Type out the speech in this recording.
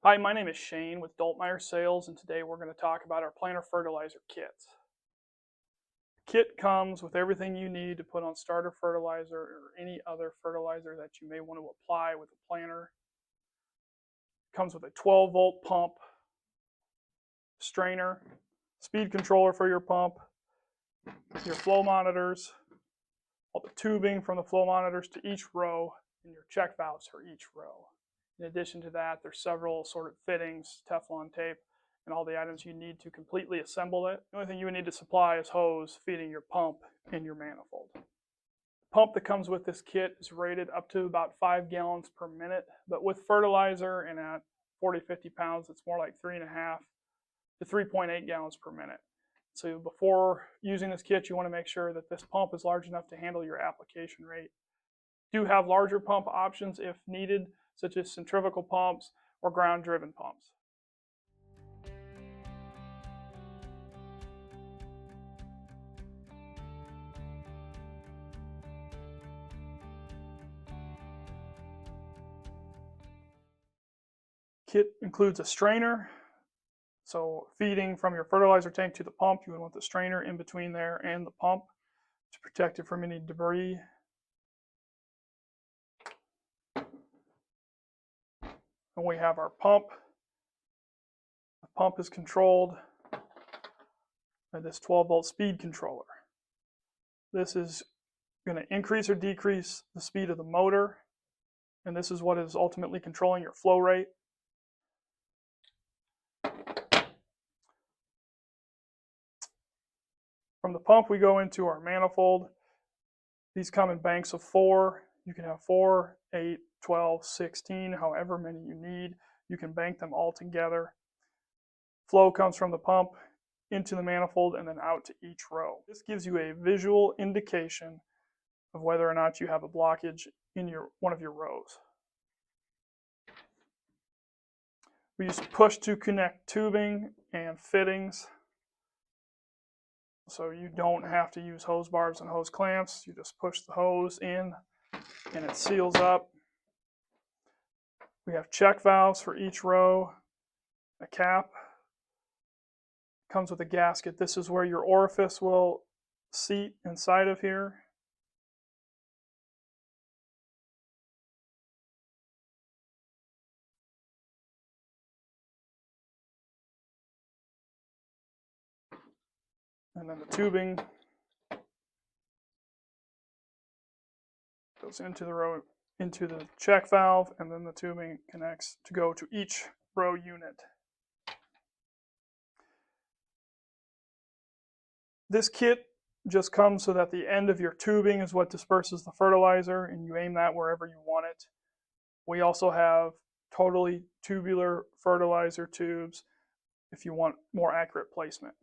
Hi, my name is Shane with Dultmeier Sales, and today we're going to talk about our planter fertilizer kits. The kit comes with everything you need to put on starter fertilizer or any other fertilizer that you may want to apply with a planter. It comes with a 12-volt pump, strainer, speed controller for your pump, your flow monitors, all the tubing from the flow monitors to each row, and your check valves for each row. In addition to that, there's several assorted fittings, Teflon tape, and all the items you need to completely assemble it. The only thing you would need to supply is hose feeding your pump and your manifold. The pump that comes with this kit is rated up to about 5 gallons per minute, but with fertilizer and at 40-50 pounds, it's more like 3.5 to 3.8 gallons per minute. So before using this kit, you want to make sure that this pump is large enough to handle your application rate. Do have larger pump options if needed, such as centrifugal pumps or ground-driven pumps. Kit includes a strainer, so feeding from your fertilizer tank to the pump, you would want the strainer in between there and the pump to protect it from any debris. And we have our pump. The pump is controlled by this 12-volt speed controller. This is going to increase or decrease the speed of the motor, and this is what is ultimately controlling your flow rate. From the pump, we go into our manifold. These come in banks of 4. You can have 4, 8, 12, 16, however many you need. You can bank them all together. Flow comes from the pump into the manifold and then out to each row. This gives you a visual indication of whether or not you have a blockage in one of your rows. We use push to connect tubing and fittings, so you don't have to use hose barbs and hose clamps. You just push the hose in and it seals up. We have check valves for each row, a cap. Comes with a gasket. This is where your orifice will seat inside of here. And then the tubing goes into the check valve, and then the tubing connects to go to each row unit. This kit just comes so that the end of your tubing is what disperses the fertilizer, and you aim that wherever you want it. We also have totally tubular fertilizer tubes if you want more accurate placement.